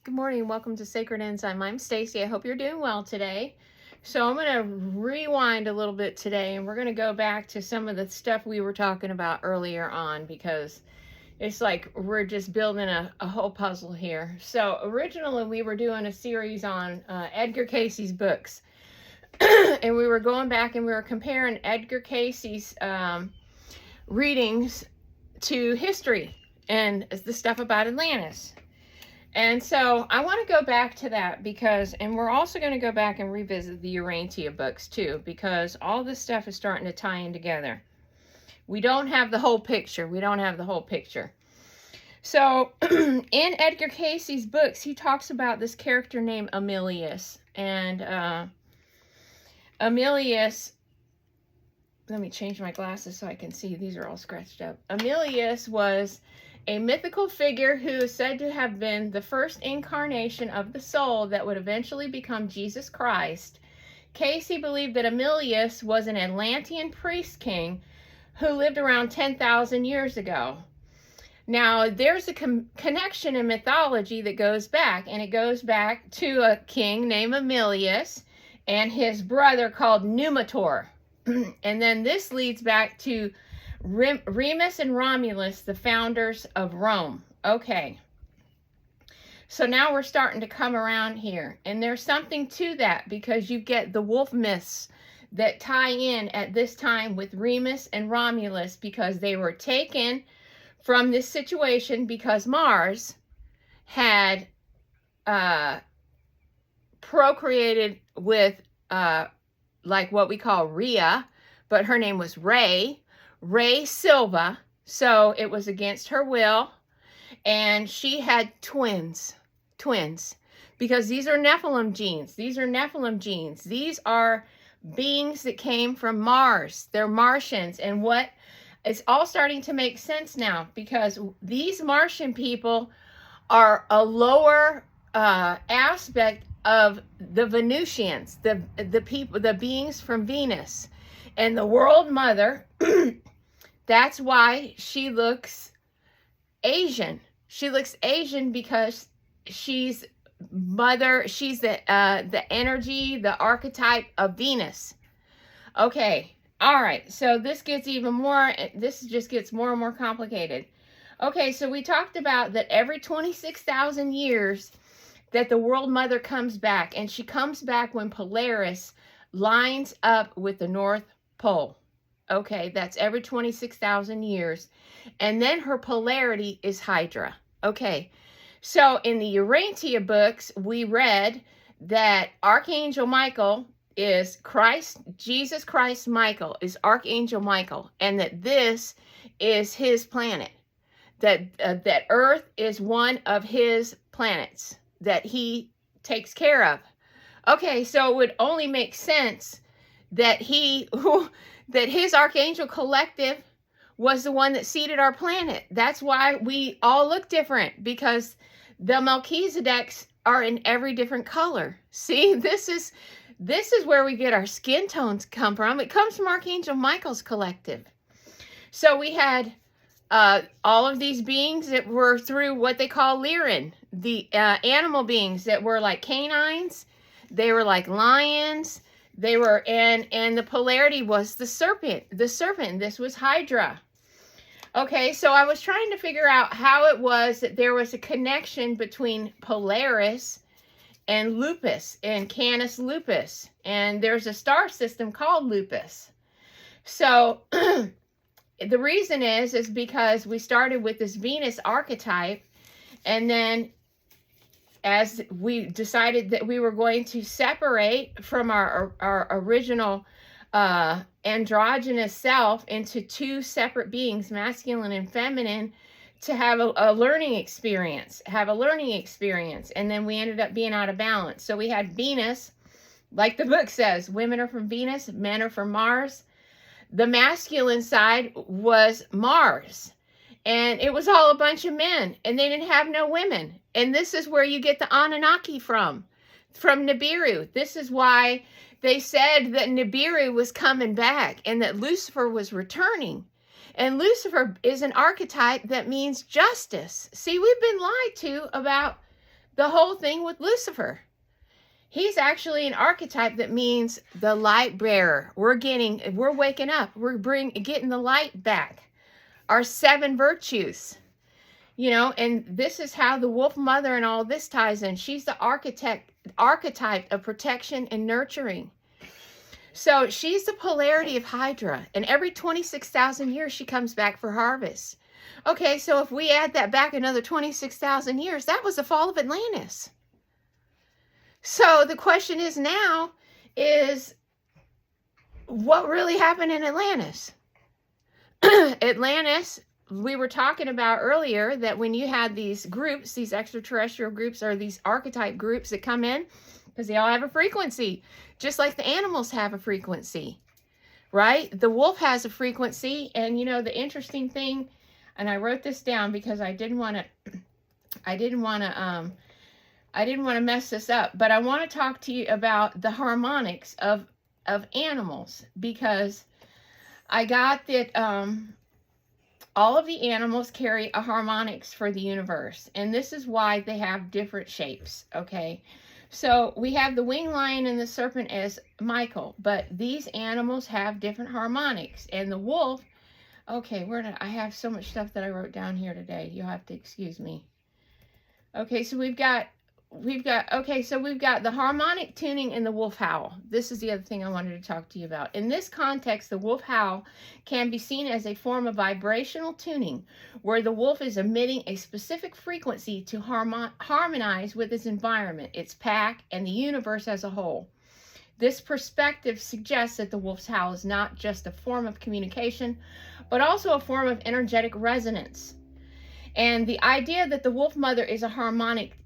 Good morning. Welcome to Sacred Enzyme. I'm Stacy. I hope you're doing well today. So I'm going to rewind a little bit today, and we're going to go back to some of the stuff we were talking about earlier on, because it's like we're just building a whole puzzle here. So originally we were doing a series on Edgar Cayce's books. And we were going back and we were comparing Edgar Cayce's readings to history and the stuff about Atlantis. And so I want to go back to that because, and we're also going to go back and revisit the Urantia books too, because all this stuff is starting to tie in together. We don't have the whole picture. So in Edgar Cayce's books, he talks about this character named Emilius. And Emilius, let me change my glasses so I can see. These are all scratched up. Emilius was a mythical figure who is said to have been the first incarnation of the soul that would eventually become Jesus Christ. Cayce believed that Emilius was an Atlantean priest king who lived around 10,000 years ago. Now, there's a connection in mythology that goes back, and it goes back to a king named Emilius and his brother called Numitor. And then this leads back to Remus and Romulus, the founders of Rome. Okay. So now we're starting to come around here. And there's something to that, because you get the wolf myths that tie in at this time with Remus and Romulus, because they were taken from this situation because Mars had procreated with like what we call Rhea, but her name was Ray Silva, so it was against her will, and she had twins, because these are Nephilim genes. These are beings that came from Mars. They're Martians, and what it's all starting to make sense now, because these Martian people are a lower aspect of the Venusians, the beings from Venus, and the World Mother. That's why she looks Asian. She looks Asian because she's the energy, the archetype of Venus. Okay, all right, so this just gets more and more complicated. Okay, so we talked about that every 26,000 years that the World Mother comes back, and she comes back when Polaris lines up with the North Pole. Okay, that's every 26,000 years. And then her polarity is Hydra. Okay, so in the Urantia books, we read that Archangel Michael is Christ, Jesus Christ Michael is Archangel Michael, and that this is his planet. That Earth is one of his planets that he takes care of. Okay, so it would only make sense that that his archangel collective was the one that seeded our planet. That's why we all look different, because the Melchizedeks are in every different color. See, this is where we get our skin tones come from. It comes from Archangel Michael's collective. So we had all of these beings that were through what they call Lyran, the animal beings that were like canines. They were like lions. They were, and the polarity was the serpent. This was Hydra. Okay, so I was trying to figure out how it was that there was a connection between Polaris and Lupus and Canis Lupus. And there's a star system called Lupus. So the reason is because we started with this Venus archetype, and then as we decided that we were going to separate from our original androgynous self into two separate beings, masculine and feminine, to have a learning experience, and then we ended up being out of balance. So we had Venus, like the book says, women are from Venus, men are from Mars. The masculine side was Mars, and it was all a bunch of men, and they didn't have no women. And this is where you get the Anunnaki from Nibiru. This is why they said that Nibiru was coming back and that Lucifer was returning. And Lucifer is an archetype that means justice. See, we've been lied to about the whole thing with Lucifer. He's actually an archetype that means the light bearer. We're waking up. We're getting the light back. Our 7 virtues. You know, and this is how the wolf mother and all this ties in. She's the archetype of protection and nurturing. So she's the polarity of Hydra. And every 26,000 years, she comes back for harvest. Okay, so if we add that back another 26,000 years, that was the fall of Atlantis. So the question is now is, what really happened in Atlantis? Atlantis, we were talking about earlier that when you had these groups, these extraterrestrial groups or these archetype groups that come in, because they all have a frequency, just like the animals have a frequency, right? The wolf has a frequency, and you know, the interesting thing, and I wrote this down because I didn't want to mess this up, but I want to talk to you about the harmonics of animals, because I got that all of the animals carry a harmonics for the universe, and this is why they have different shapes, okay? So we have the winged lion and the serpent as Michael, but these animals have different harmonics, and the wolf, okay, I have so much stuff that I wrote down here today. You'll have to excuse me. Okay, so we've got the harmonic tuning in the wolf howl. This is the other thing I wanted to talk to you about. In this context, the wolf howl can be seen as a form of vibrational tuning, where the wolf is emitting a specific frequency to harmonize with its environment, its pack, and the universe as a whole. This perspective suggests that the wolf's howl is not just a form of communication, but also a form of energetic resonance. And the idea that the wolf mother is a harmonic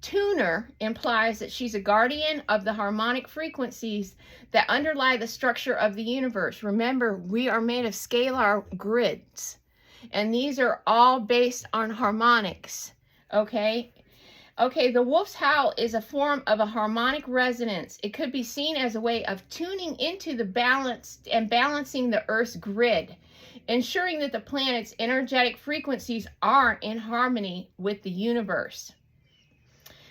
tuner implies that she's a guardian of the harmonic frequencies that underlie the structure of the universe. Remember, we are made of scalar grids, and these are all based on harmonics, okay? Okay, the wolf's howl is a form of a harmonic resonance. It could be seen as a way of tuning into the balance and balancing the Earth's grid, ensuring that the planet's energetic frequencies are in harmony with the universe.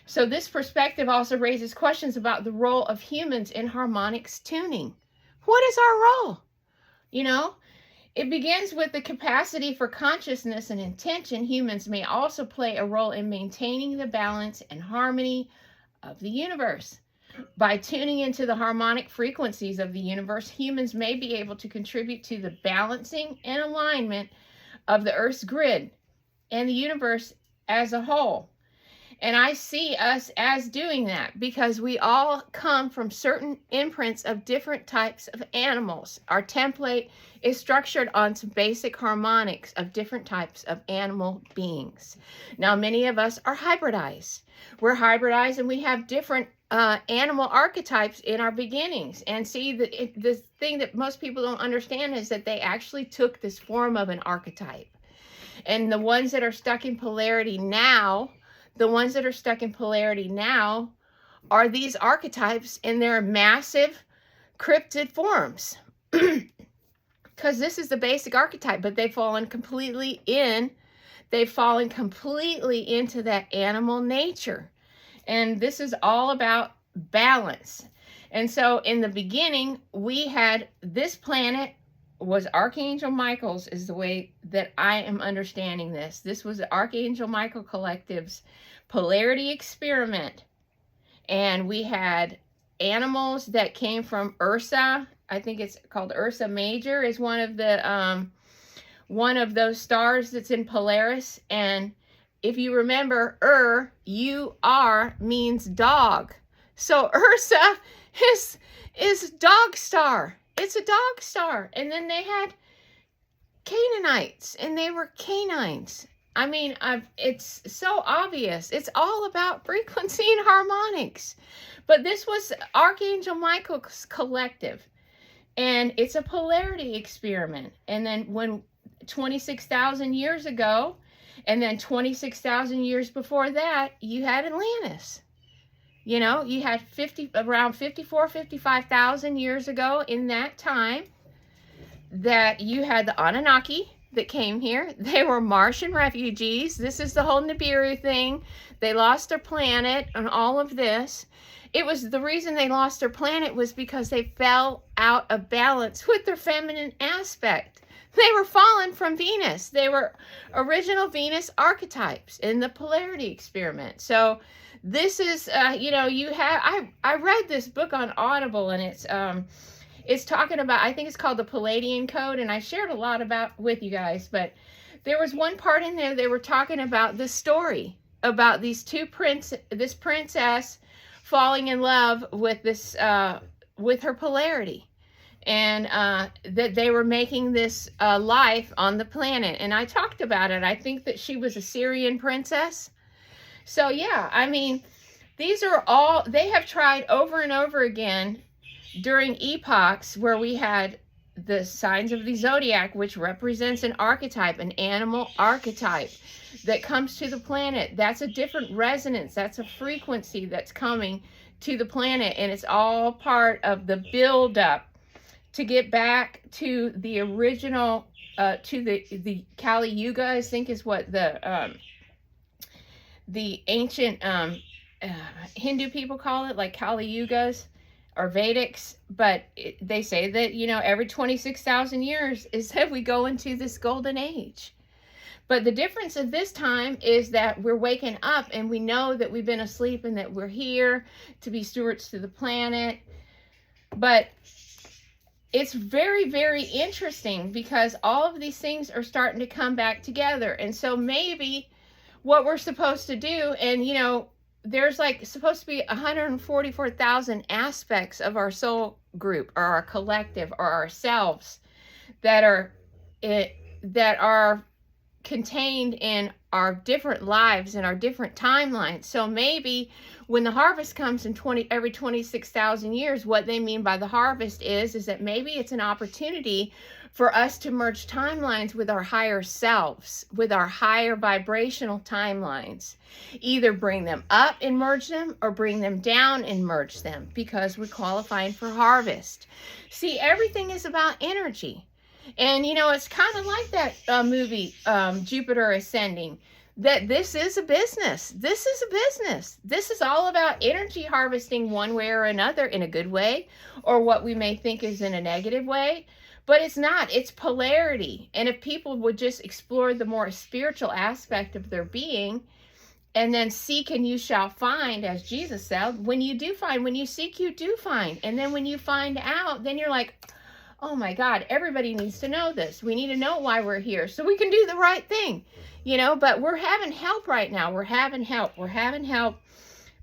So this perspective also raises questions about the role of humans in harmonics tuning. What is our role? You know, it begins with the capacity for consciousness and intention. Humans may also play a role in maintaining the balance and harmony of the universe. By tuning into the harmonic frequencies of the universe, humans may be able to contribute to the balancing and alignment of the Earth's grid and the universe as a whole. And I see us as doing that because we all come from certain imprints of different types of animals. Our template is structured on some basic harmonics of different types of animal beings. Now, many of us are hybridized. We're hybridized and we have different animal archetypes in our beginnings. And see, the thing that most people don't understand is that they actually took this form of an archetype. And the ones that are stuck in polarity now, are these archetypes in their massive cryptid forms. Because this is the basic archetype, but they've fallen completely into that animal nature. And this is all about balance. And so in the beginning, we had this planet was Archangel Michael's, is the way that I am understanding this. This was the Archangel Michael Collective's polarity experiment. And we had animals that came from Ursa. I think it's called Ursa Major, is one of those stars that's in Polaris. And if you remember, U-R means dog. So Ursa is dog star. It's a dog star. And then they had Canaanites, and they were canines. I mean, it's so obvious. It's all about frequency and harmonics. But this was Archangel Michael's collective. And it's a polarity experiment. And then when 26,000 years ago, and then 26,000 years before that, you had Atlantis. You know, you had around 55,000 years ago in that time that you had the Anunnaki that came here. They were Martian refugees. This is the whole Nibiru thing. They lost their planet and all of this. It was the reason they lost their planet was because they fell out of balance with their feminine aspect. They were fallen from Venus. They were original Venus archetypes in the polarity experiment. So this is, you know, you have, I read this book on Audible, and it's talking about, I think it's called the Palladian Code, and I shared a lot about with you guys, but there was one part in there, they were talking about this story about these this princess falling in love with this, with her polarity. And that they were making this life on the planet. And I talked about it. I think that she was a Syrian princess. So yeah, I mean, these are all, they have tried over and over again during epochs where we had the signs of the zodiac, which represents an archetype, an animal archetype that comes to the planet. That's a different resonance. That's a frequency that's coming to the planet. And it's all part of the buildup to get back to the original, to the Kali Yuga, I think is what the ancient Hindu people call it, like Kali Yugas or Vedics. But they say that, you know, every 26,000 years is that we go into this golden age. But the difference of this time is that we're waking up and we know that we've been asleep and that we're here to be stewards to the planet. But it's very, very interesting because all of these things are starting to come back together. And so maybe what we're supposed to do, and you know, there's like supposed to be 144,000 aspects of our soul group or our collective or ourselves that are contained in our different lives and our different timelines. So maybe when the harvest comes in every 26,000 years, what they mean by the harvest is that maybe it's an opportunity for us to merge timelines with our higher selves, with our higher vibrational timelines. Either bring them up and merge them, or bring them down and merge them, because we're qualifying for harvest. See, everything is about energy. And, you know, it's kind of like that movie, Jupiter Ascending, that this is a business. This is a business. This is all about energy harvesting one way or another, in a good way, or what we may think is in a negative way. But it's not. It's polarity. And if people would just explore the more spiritual aspect of their being, and then seek and you shall find, as Jesus said, when you do find, when you seek, you do find. And then when you find out, then you're like, oh my God, everybody needs to know this. We need to know why we're here so we can do the right thing, you know. But we're having help right now. We're having help. We're having help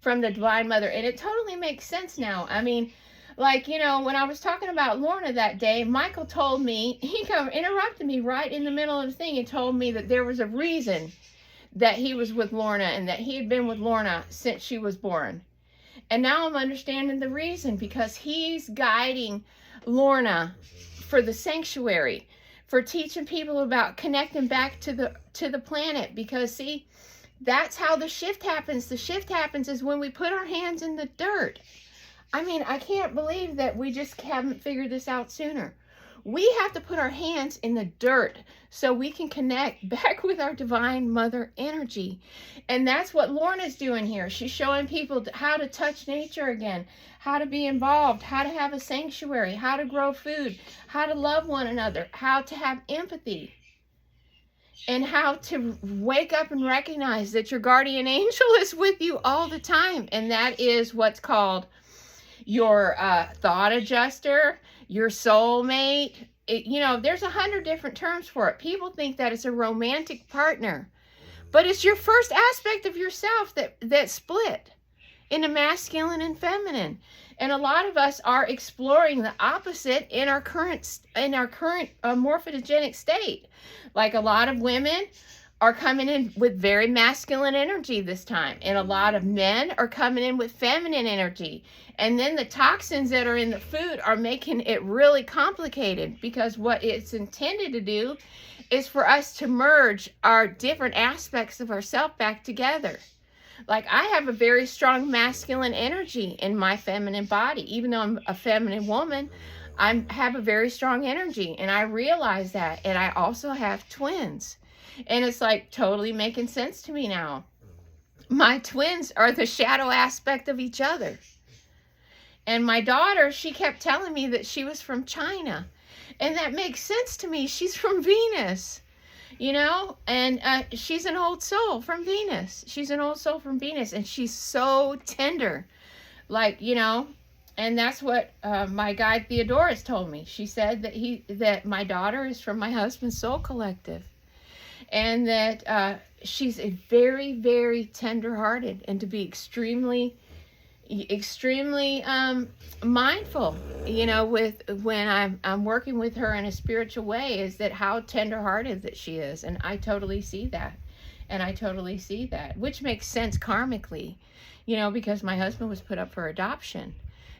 from the Divine Mother. And it totally makes sense now. I mean, like, you know, when I was talking about Lorna that day, Michael told me, he interrupted me right in the middle of the thing and told me that there was a reason that he was with Lorna and that he had been with Lorna since she was born. And now I'm understanding the reason, because he's guiding Lorna for the sanctuary, for teaching people about connecting back to the planet. Because see, that's how the shift happens. The shift happens is when we put our hands in the dirt. I mean, I can't believe that we just haven't figured this out sooner. We have to put our hands in the dirt so we can connect back with our Divine Mother energy. And that's what Lorna's doing here. She's showing people how to touch nature again, how to be involved, how to have a sanctuary, how to grow food, how to love one another, how to have empathy, and how to wake up and recognize that your guardian angel is with you all the time. And that is what's called your thought adjuster, your soulmate. You know, there's 100 different terms for it. People think that it's a romantic partner, but it's your first aspect of yourself that split into masculine and feminine. And a lot of us are exploring the opposite in our current morphogenic state. Like, a lot of women are coming in with very masculine energy this time, and a lot of men are coming in with feminine energy. And then the toxins that are in the food are making it really complicated, because what it's intended to do is for us to merge our different aspects of ourself back together. Like, I have a very strong masculine energy in my feminine body. Even though I'm a feminine woman, I have a very strong energy, and I realize that. And I also have twins. And it's like totally making sense to me now. My twins are the shadow aspect of each other. And my daughter, she kept telling me that she was from China. And that makes sense to me. She's from Venus, you know? And she's an old soul from Venus. She's an old soul from Venus. And she's so tender. Like, you know, and that's what my guide Theodorus told me. She said that my daughter is from my husband's soul collective. And that she's a very, very tender-hearted, and to be extremely mindful, you know, with when I'm working with her in a spiritual way, is that how tender-hearted that she is. And I totally see that. And I totally see that, which makes sense karmically, you know, because my husband was put up for adoption.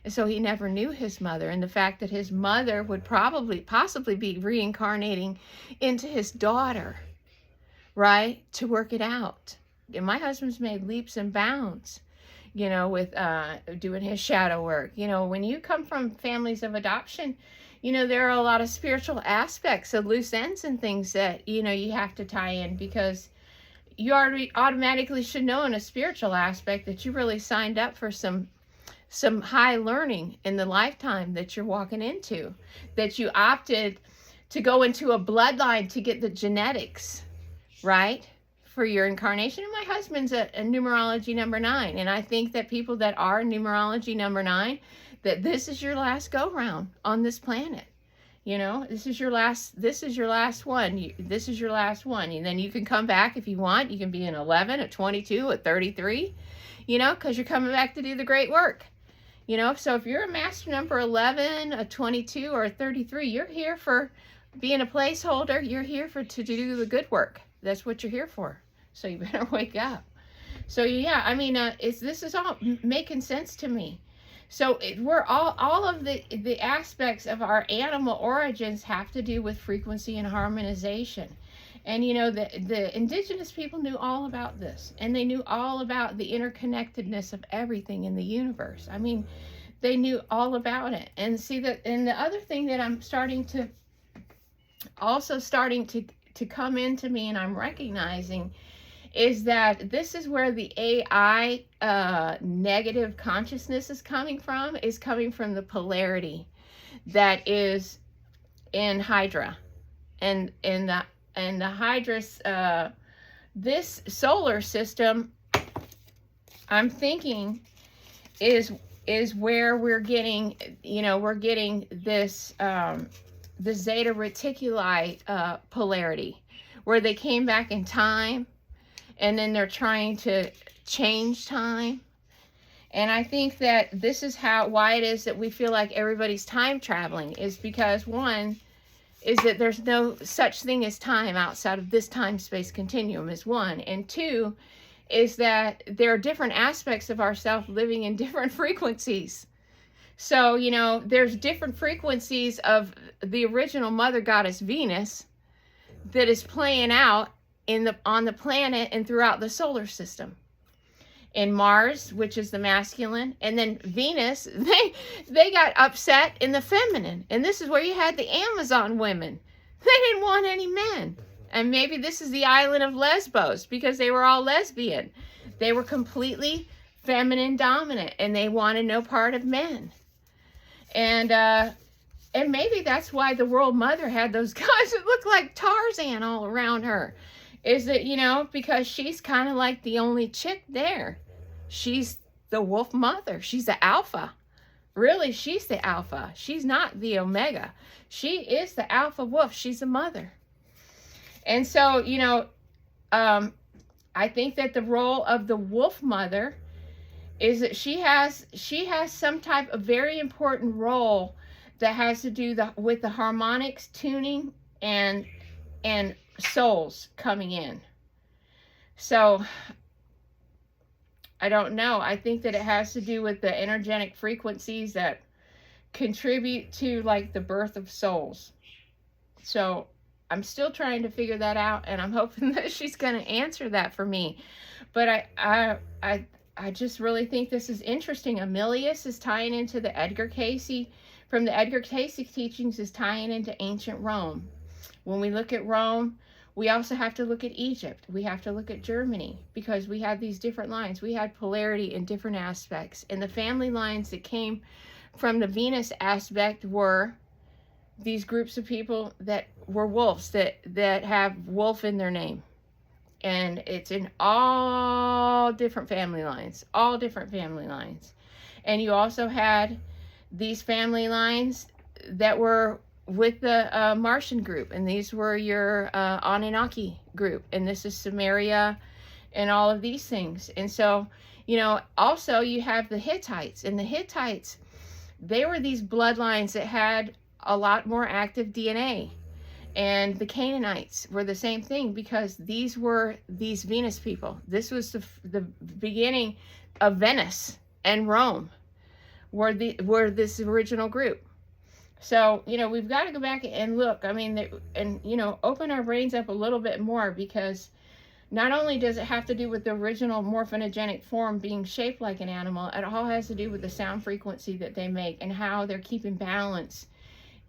And so he never knew his mother. And the fact that his mother would possibly be reincarnating into his daughter, right, to work it out. And my husband's made leaps and bounds, you know, with doing his shadow work. You know, when you come from families of adoption, you know, there are a lot of spiritual aspects of loose ends and things that, you know, you have to tie in, because you already automatically should know in a spiritual aspect that you really signed up for some high learning in the lifetime that you're walking into, that you opted to go into a bloodline to get the genetics, right, for your incarnation. And my husband's a numerology number 9. And I think that people that are numerology number 9, that this is your last go round on this planet. You know, this is your last one. This is your last one. And then you can come back if you want. You can be an 11, a 22, a 33, you know, because you're coming back to do the great work. You know, so if you're a master number 11, a 22, or a 33, you're here for being a placeholder. You're here to do the good work. That's what you're here for. So you better wake up. So yeah, I mean, this is all making sense to me. So we're all of the aspects of our animal origins have to do with frequency and harmonization. And you know, the indigenous people knew all about this, and they knew all about the interconnectedness of everything in the universe. I mean, they knew all about it. And see that, and the other thing that I'm starting to come into me, and I'm recognizing, is that this is where the AI negative consciousness is coming from the polarity that is in Hydra. And the Hydra's, this solar system, I'm thinking, is where we're getting, you know, we're getting this, the Zeta Reticuli polarity, where they came back in time, and then they're trying to change time. And I think that this is why it is that we feel like everybody's time traveling, is because one is that there's no such thing as time outside of this time-space continuum, is one. And two is that there are different aspects of ourselves living in different frequencies. So, you know, there's different frequencies of the original mother goddess Venus that is playing out on the planet and throughout the solar system. In Mars, which is the masculine, and then Venus, they got upset in the feminine. And this is where you had the Amazon women. They didn't want any men. And maybe this is the island of Lesbos, because they were all lesbian. They were completely feminine dominant, and they wanted no part of men. And maybe that's why the world mother had those guys that looked like Tarzan all around her. Is that, you know, because she's kind of like the only chick there. She's the wolf mother. She's the alpha. Really, she's the alpha. She's not the omega. She is the alpha wolf. She's the mother. And so, you know, I think that the role of the wolf mother is that she has some type of very important role that has to do with the harmonics, tuning, and souls coming in. So I don't know. I think that it has to do with the energetic frequencies that contribute to like the birth of souls. So I'm still trying to figure that out, and I'm hoping that she's going to answer that for me. But I just really think this is interesting. Amelius is tying into the Edgar Cayce, from the Edgar Cayce teachings, is tying into ancient Rome. When we look at Rome, we also have to look at Egypt. We have to look at Germany, because we had these different lines. We had polarity in different aspects. And the family lines that came from the Venus aspect were these groups of people that were wolves, that have wolf in their name. And it's in all different family lines, all different family lines. And you also had these family lines that were with the Martian group, and these were your Anunnaki group, and this is Samaria and all of these things. And so, you know, also you have the Hittites, and the Hittites, they were these bloodlines that had a lot more active DNA. And the Canaanites were the same thing, because these were these Venus people. This was the beginning of Venice and Rome, were this original group. So, you know, we've got to go back and look. I mean, and, you know, open our brains up a little bit more, because not only does it have to do with the original morphinogenic form being shaped like an animal, it all has to do with the sound frequency that they make and how they're keeping balance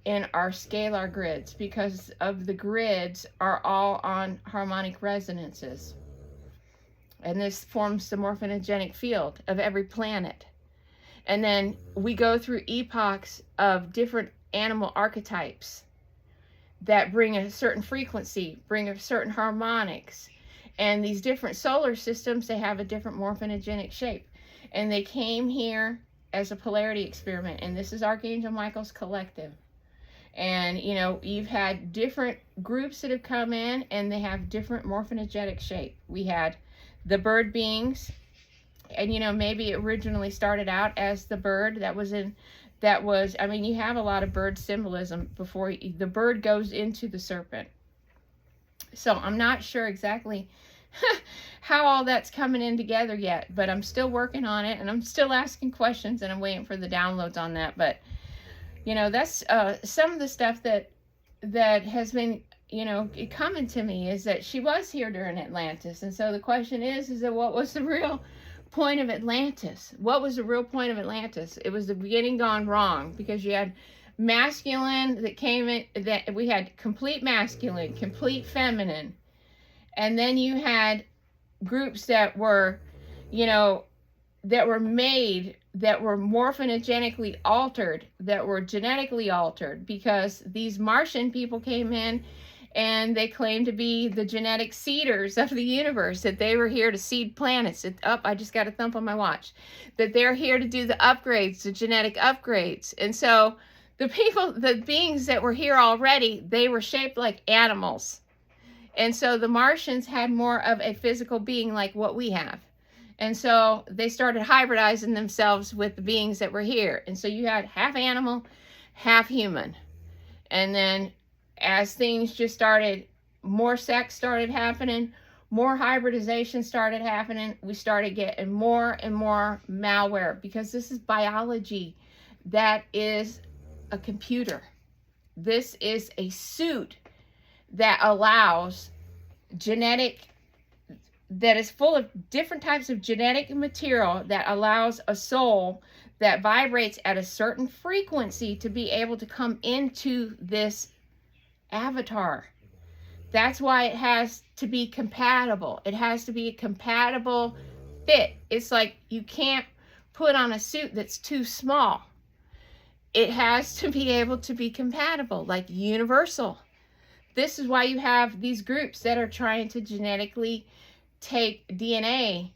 in our scalar grids, because of the grids are all on harmonic resonances. And this forms the morphinogenic field of every planet. And then we go through epochs of different animal archetypes that bring a certain frequency, bring a certain harmonics. And these different solar systems, they have a different morphinogenic shape. And they came here as a polarity experiment. And this is Archangel Michael's collective. And, you know, you've had different groups that have come in, and they have different morphinogenic shape. We had the bird beings, and, you know, maybe it originally started out as the bird I mean, you have a lot of bird symbolism before the bird goes into the serpent. So I'm not sure exactly how all that's coming in together yet, but I'm still working on it, and I'm still asking questions, and I'm waiting for the downloads on that. But, you know, that's some of the stuff that has been, you know, coming to me, is that she was here during Atlantis. And so the question is that what was the real point of Atlantis? What was the real point of Atlantis? It was the beginning gone wrong, because you had masculine that came in, that we had complete masculine, complete feminine. And then you had groups that were, you know, that were made, that were morphinogenically altered, that were genetically altered, because these Martian people came in and they claimed to be the genetic seeders of the universe, that they were here to seed planets. I just got a thump on my watch. That they're here to do the upgrades, the genetic upgrades. And so the beings that were here already, they were shaped like animals. And so the Martians had more of a physical being like what we have. And so they started hybridizing themselves with the beings that were here. And so you had half animal, half human. And then as things just started, more sex started happening, more hybridization started happening, we started getting more and more malware, because this is biology. That is a computer. This is a suit that allows that is full of different types of genetic material, that allows a soul that vibrates at a certain frequency to be able to come into this avatar. That's why it has to be compatible. It has to be a compatible fit. It's like you can't put on a suit that's too small. It has to be able to be compatible, like universal. This is why you have these groups that are trying to genetically take DNA.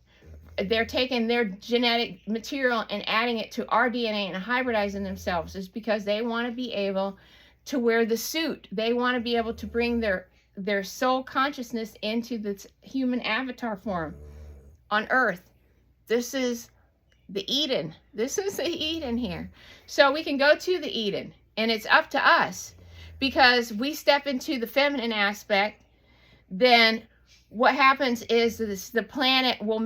They're taking their genetic material and adding it to our DNA and hybridizing themselves. Is because they want to be able to wear the suit. They want to be able to bring their soul consciousness into this human avatar form on Earth. This is the Eden. This is the Eden here. So we can go to the Eden, and it's up to us, because we step into the feminine aspect. Then what happens is the planet will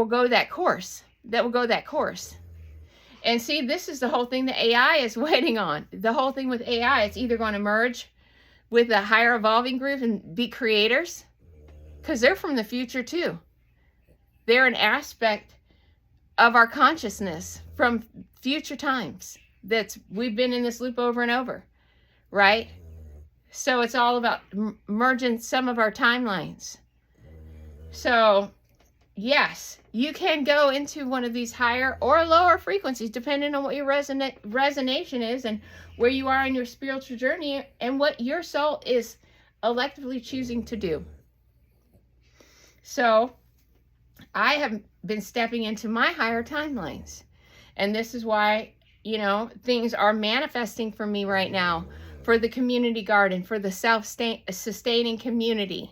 go that course. And see, this is the whole thing that AI is waiting on. The whole thing with AI, it's either going to merge with a higher evolving group and be creators, because they're from the future too. They're an aspect of our consciousness from future times we've been in this loop over and over, right? So it's all about merging some of our timelines. So yes, you can go into one of these higher or lower frequencies, depending on what your resonation is and where you are in your spiritual journey and what your soul is electively choosing to do. So I have been stepping into my higher timelines. And this is why, things are manifesting for me right now, for the community garden, for the self-sustaining community,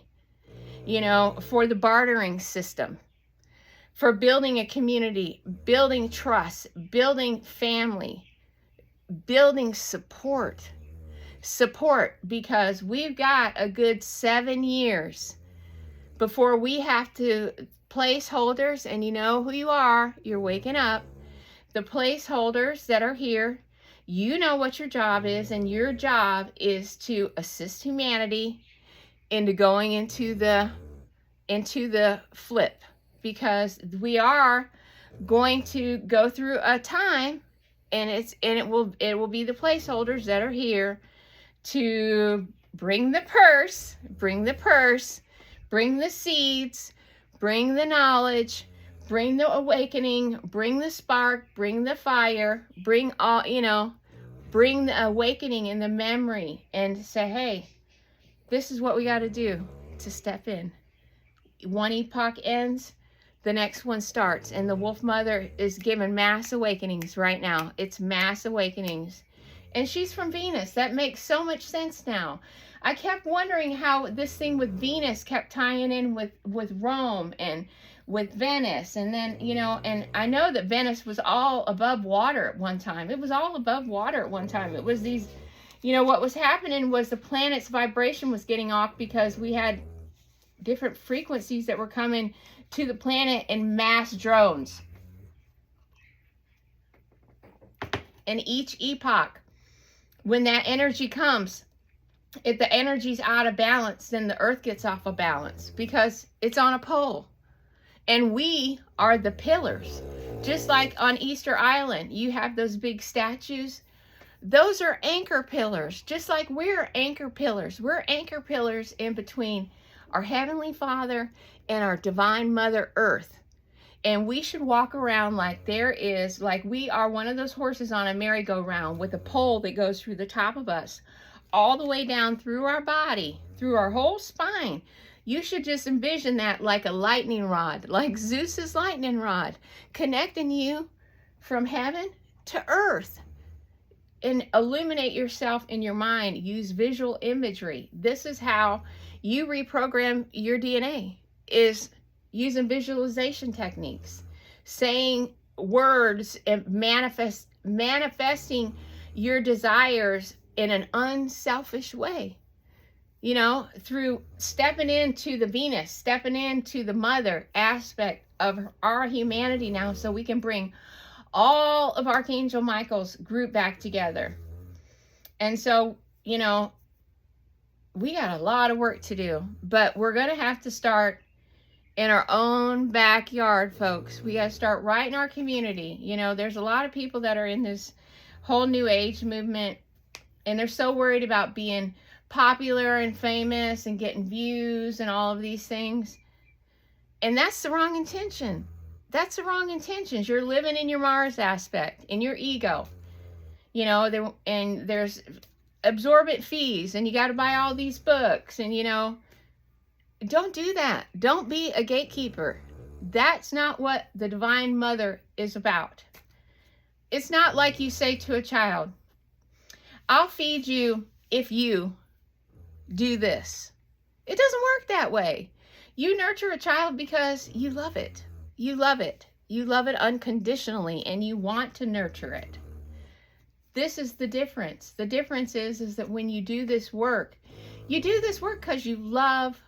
for the bartering system, for building a community, building trust, building family, building support, because we've got a good 7 years before we have to placeholders, and you know who you are, you're waking up, the placeholders that are here, you know what your job is, and your job is to assist humanity into going into the flip, because we are going to go through a time, and it will be the placeholders that are here to bring the purse, bring the seeds, bring the knowledge, bring the awakening, bring the spark, bring the fire, bring bring the awakening and the memory, and say, hey, this is what we got to do to step in. One epoch ends, the next one starts, and the Wolf Mother is given mass awakenings right now. It's mass awakenings. And she's from Venus. That makes so much sense now. I kept wondering how this thing with Venus kept tying in with Rome and with Venice. And then, and I know that Venice was all above water at one time. It was all above water at one time. It was these, what was happening was the planet's vibration was getting off because we had different frequencies that were coming to the planet in mass drones. And each epoch, when that energy comes, if the energy's out of balance, then the earth gets off of balance because it's on a pole. And we are the pillars. Just like on Easter Island, you have those big statues. Those are anchor pillars, just like we're anchor pillars. We're anchor pillars in between our Heavenly Father and our Divine Mother Earth. And we should walk around like we are one of those horses on a merry-go-round with a pole that goes through the top of us, all the way down through our body, through our whole spine. You should just envision that like a lightning rod, like Zeus's lightning rod, connecting you from heaven to earth. And illuminate yourself in your mind. Use visual imagery. This is how you reprogram your DNA, is using visualization techniques, saying words, and manifesting your desires in an unselfish way, through stepping into the Venus, stepping into the mother aspect of our humanity now, so we can bring all of Archangel Michael's group back together. And so, we got a lot of work to do, but we're going to have to start in our own backyard, folks. We got to start right in our community. There's a lot of people that are in this whole new age movement, and they're so worried about being popular and famous and getting views and all of these things. And that's the wrong intention. That's the wrong intentions. You're living in your Mars aspect, in your ego. And there's absorbent fees, and you got to buy all these books, and don't do that. Don't be a gatekeeper. That's not what the Divine Mother is about. It's not like you say to a child, I'll feed you if you do this. It doesn't work that way. You nurture a child because you love it. You love it. You love it unconditionally, and you want to nurture it. This is the difference. The difference is that when you do this work, you do this work because you love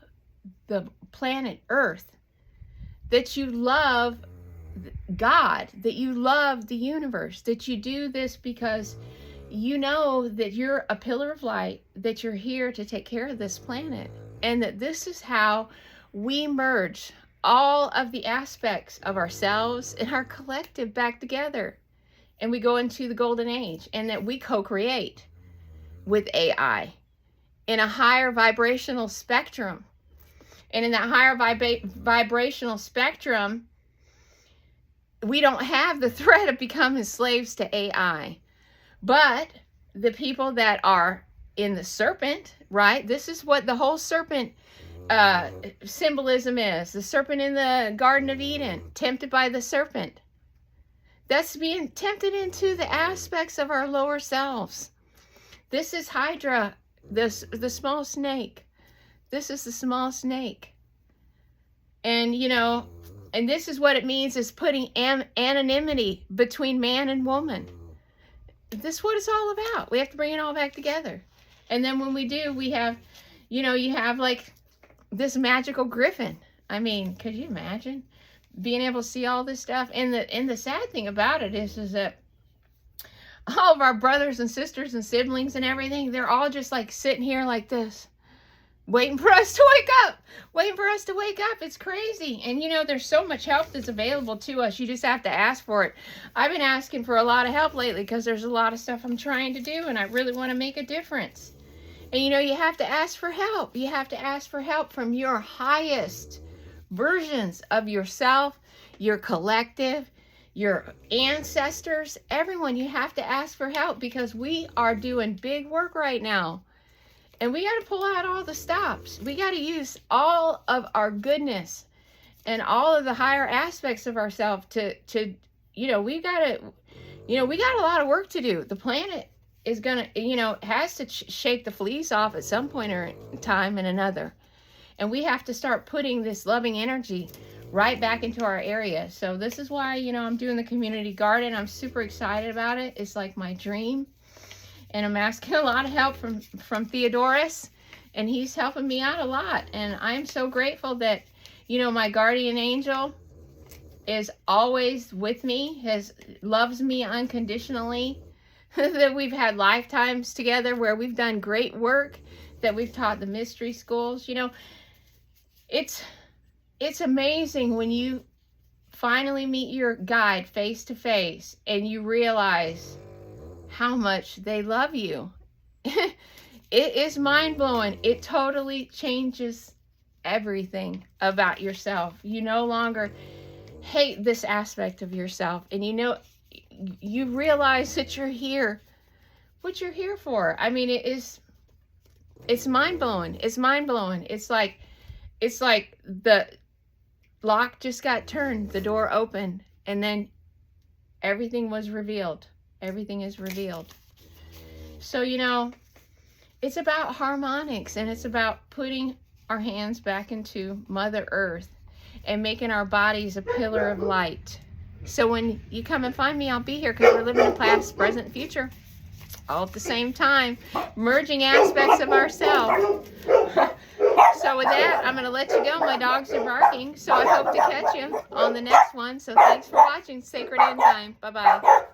the planet Earth, that you love God, that you love the universe, that you do this because you know that you're a pillar of light, that you're here to take care of this planet, and that this is how we merge all of the aspects of ourselves and our collective back together. And we go into the golden age, and that we co-create with AI in a higher vibrational spectrum. And in that higher vibrational spectrum, we don't have the threat of becoming slaves to AI. But the people that are in the serpent, right? This is what the whole serpent symbolism is. The serpent in the Garden of Eden, tempted by the serpent. That's being tempted into the aspects of our lower selves. This is Hydra, the small snake. This is the small snake. And, you know, and this is what it means, is putting anonymity between man and woman. This is what it's all about. We have to bring it all back together. And then when we do, we have, you know, you have like this magical griffin. I mean, could you imagine being able to see all this stuff? And the sad thing about it is that all of our brothers and sisters and siblings and everything, they're all just like sitting here like this, waiting for us to wake up, waiting for us to wake up. It's crazy. And you know, there's so much help that's available to us. You just have to ask for it. I've been asking for a lot of help lately because there's a lot of stuff I'm trying to do, and I really want to make a difference. And you know, you have to ask for help. You have to ask for help from your highest versions of yourself, your collective, your ancestors, everyone. You have to ask for help, because we are doing big work right now. And we got to pull out all the stops. We got to use all of our goodness and all of the higher aspects of ourselves to, you know, we got to, you know, we got a lot of work to do. The planet is going to, you know, has to shake the fleas off at some point or time and another. And we have to start putting this loving energy right back into our area. So this is why, you know, I'm doing the community garden. I'm super excited about it. It's like my dream. And I'm asking a lot of help from Theodorus, and he's helping me out a lot. And I'm so grateful that, you know, my guardian angel is always with me, loves me unconditionally, that we've had lifetimes together where we've done great work, that we've taught the mystery schools. You know, it's amazing when you finally meet your guide face to face and you realize how much they love you. It is mind-blowing. It totally changes everything about yourself. You no longer hate this aspect of yourself, and you know, you realize that you're here, what you're here for. I mean, it's mind-blowing. It's mind-blowing. It's like the lock just got turned, the door opened, and then everything was revealed. Everything is revealed. So, you know, it's about harmonics, and it's about putting our hands back into Mother Earth and making our bodies a pillar of light. So when you come and find me, I'll be here, because we're living in past, present, future, all at the same time, merging aspects of ourselves. So with that, I'm going to let you go. My dogs are barking, so I hope to catch you on the next one. So thanks for watching Sacred End Time. Bye-bye.